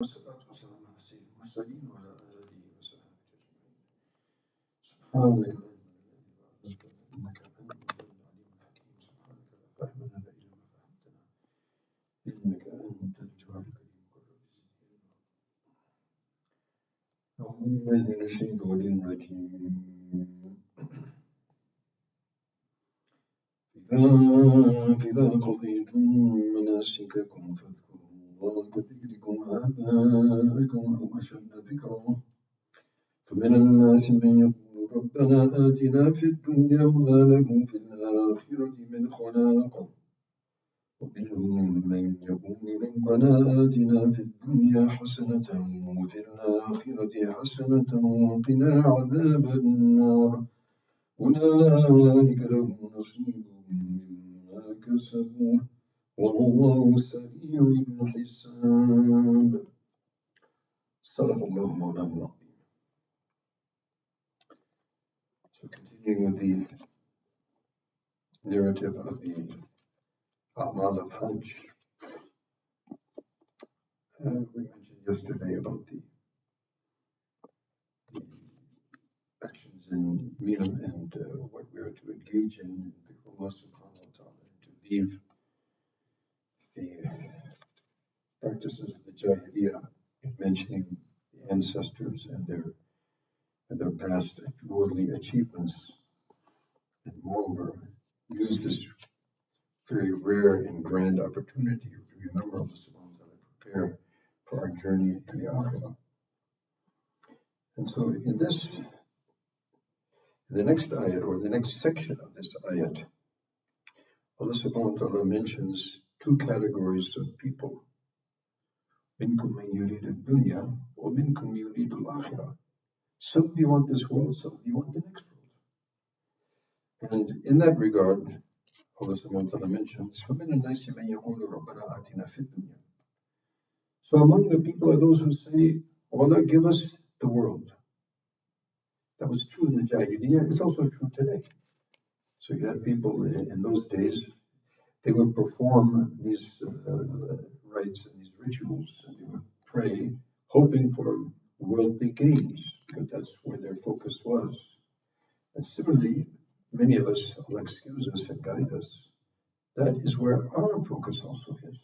والصلاة والسلام على سيد المرسلين وعلى آله وصحبه أجمعين. سبحانك لا علم لنا إلا ما علمتنا إنك أنت العليم الحكيم. سبحانك لا فهم لنا إلا ما فهمتنا إنك أنت الجواد الكريم. أعوذ بالله من الشيطان الرجيم. فإذا قضيتم مناسككم فاذكروا الله كذكركم آباءكم أو أشد ذكرا فمن الناس من يقول ربنا آتنا في الدنيا وما له في الآخرة من خلاق ومنهم من يقول ربنا آتنا في الدنيا حسنة وفي الآخرة حسنة وقنا عذاب النار أولئك لهم نصيب مما كسبوا والله سريع الحساب. صدق الله مولانا العظيم. So continuing with the narrative of the A'mal of Hajj, we mentioned yesterday about the actions in Mina and what we are to engage in Allah subhanahu wa ta'ala, and to leave the practices of the Jahiliyyah in mentioning the ancestors and their past worldly achievements, and moreover use this very rare and grand opportunity to remember Allah subhanahu wa ta'ala and prepare for our journey to the Akhirah. And so in the next ayat, or the next section of this ayat, Allah subhanahu wa ta'ala mentions two categories of people. Minkum man yuridu dunya wa minkum yuridu al-akhirah. Some of you want this world, some of you want the next world. And in that regard, Allah subhanahu wa ta'ala mentions, فَمِنَ النَّاسِ مَن يَقُولُ رَبَّنَا آتِنَا فِي الدُّنْيَا. So among the people are those who say, Allah, give us the world. That was true in the Jahiliyyah, it's also true today. So you had people in those days, they would perform these rites and these rituals, and they would pray, hoping for worldly gains, because that's where their focus was. And similarly, many of us, Allah excuse us and guide us, that is where our focus also is.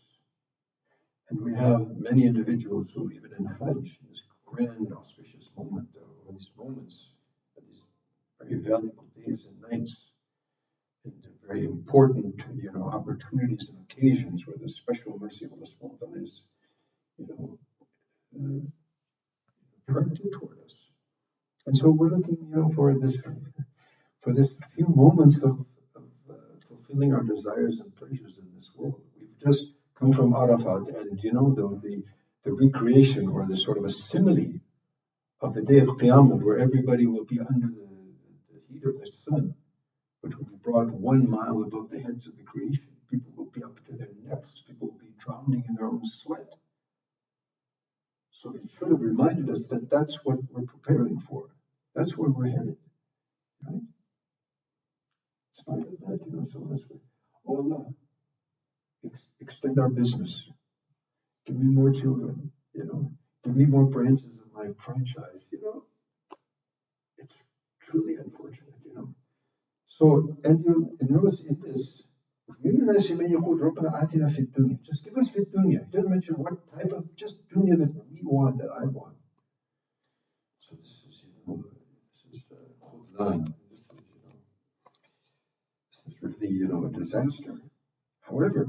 And we have many individuals who, even in Hajj, this grand auspicious moment, or these moments, these very valuable days and nights, and very important, opportunities and occasions where the special mercy of Allah subhanahu wa ta'ala is, directed toward us. And so we're looking, for this few moments of fulfilling our desires and pleasures in this world. We've just come from Arafat, and the recreation, or the sort of a simile of the day of Qiyamah, where everybody will be under the heat of the sun, which will be brought 1 mile above the heads of the creation. People will be up to their necks. People will be drowning in their own sweat. So it should have reminded us that that's what we're preparing for. That's where we're headed, right? In spite of that, so let's say, oh Allah, extend our business. Give me more children, give me more branches of my franchise, It's truly unfortunate, So, and notice in this, just give us fit dunya. It doesn't mention what type of just dunya that we want, that I want. So this is, khudlan. This is really, a disaster. However,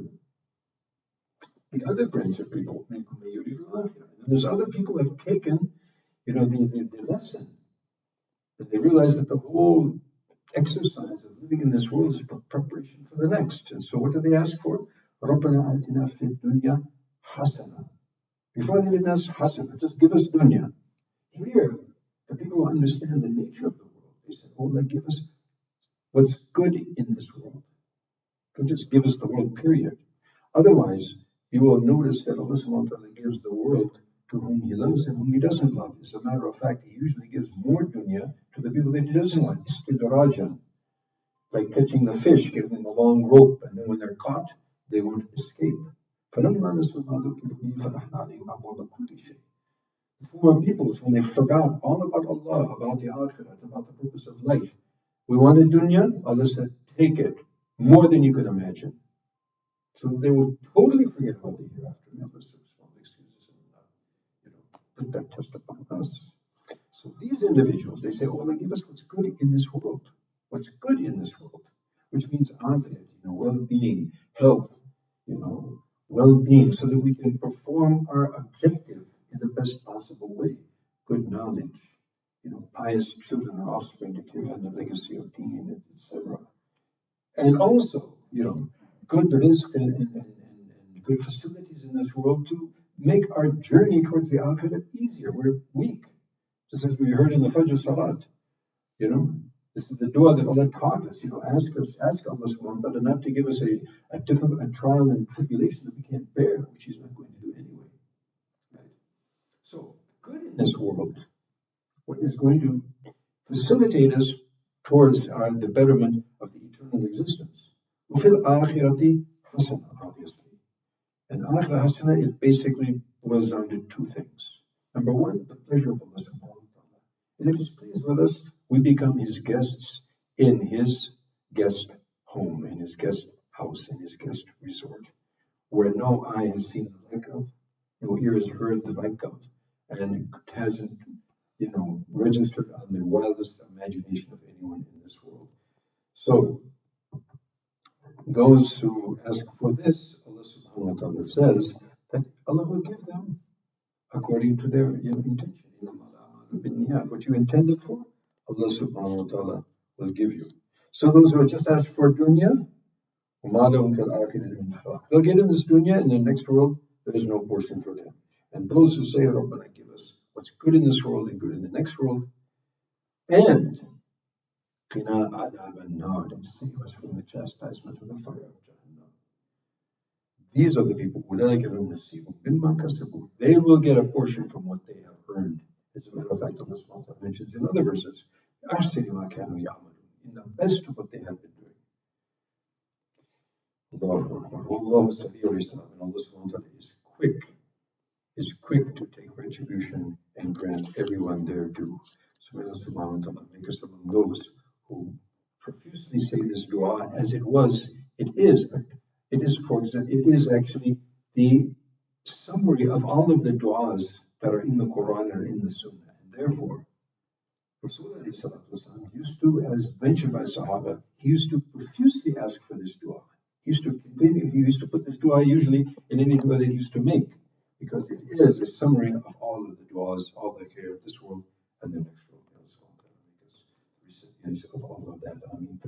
the other branch of people, and there's other people that have taken, the lesson, that they realize that the whole exercise of living in this world is preparation for the next. And so what do they ask for? رَبَّنَا آتِنَا فِي الدُّنْيَا حَسَنًا. Before they didn't ask hasana, just give us dunya. Here, the people who understand the nature of the world, they said, oh, give us what's good in this world. Don't just give us the world, period. Otherwise, you will notice that Allah subhanahu wa ta'ala gives the world to whom He loves and whom He doesn't love. As a matter of fact, He usually gives more dunya to the people that He doesn't want. Istidrajan, like catching the fish, give them a long rope, and then when they're caught, they won't escape. فلما نسوا ما ذكروا به فتحنا عليهم أبواب كل شيء. The former peoples, when they forgot all about Allah, about the Akhirah, about the purpose of life, we wanted dunya, Allah said, take it, more than you could imagine. So they would totally forget about the hereafter, never small excuses and put that test upon us. So these individuals, they say, oh, Allah, give us what's good in this world. What's good in this world, which means afiyat, well-being, health, well-being, so that we can perform our objective in the best possible way. Good knowledge, pious children or offspring to carry on the legacy of Deen, etc. And also, good rizq and good facilities in this world to make our journey towards the Akhirah easier. We're weak. Just as we heard in the Fajr Salat, this is the dua that Allah taught us. Ask Allah subhanahu wa ta'ala not to give us a trial and tribulation that we can't bear, which He's not going to do anyway. Right? So, good in this world, what is going to facilitate us towards the betterment of the eternal existence. Ufil akhirati hasana, obviously. And akhirah hasana is basically boils down to two things. Number one, the pleasure of Allah subhanahu wa ta'ala. And if He's pleased with us, we become His guests in His guest home, in His guest house, in His guest resort, where no eye has seen the like of, no ear has heard the like of, and hasn't, registered on the wildest imagination of anyone in this world. So, those who ask for this, Allah subhanahu wa ta'ala says that Allah will give them according to their intention. What you intended for, Allah subhanahu wa ta'ala will give you. So those who are just asked for dunya, they'll get in this dunya, in the next world, there is no portion for them. And those who say, Rabbana, give us what's good in this world and good in the next world, and qina adab an-nar, and save us from the chastisement of the fire of Jahannam. These are the people who they will get a portion from what they have earned. As a matter of fact, Allah subhanahu wa ta'ala mentions in other verses, in the best of what they have been doing. Allahu Akbar. Allah subhanahu wa ta'ala is quick to take retribution and grant everyone their due. So may Allah subhanahu wa ta'ala make us among those who profusely say this dua as it is actually the summary of all of the du'as that are in the Quran or in the Sunnah. And therefore, Rasulullah used to, as mentioned by Sahaba, he used to profusely ask for this dua. He used to put this dua usually in any dua that he used to make, because it is a summary of all of the du'as, all the care of this world and the next world. Make us recipients of all of that. Ameen.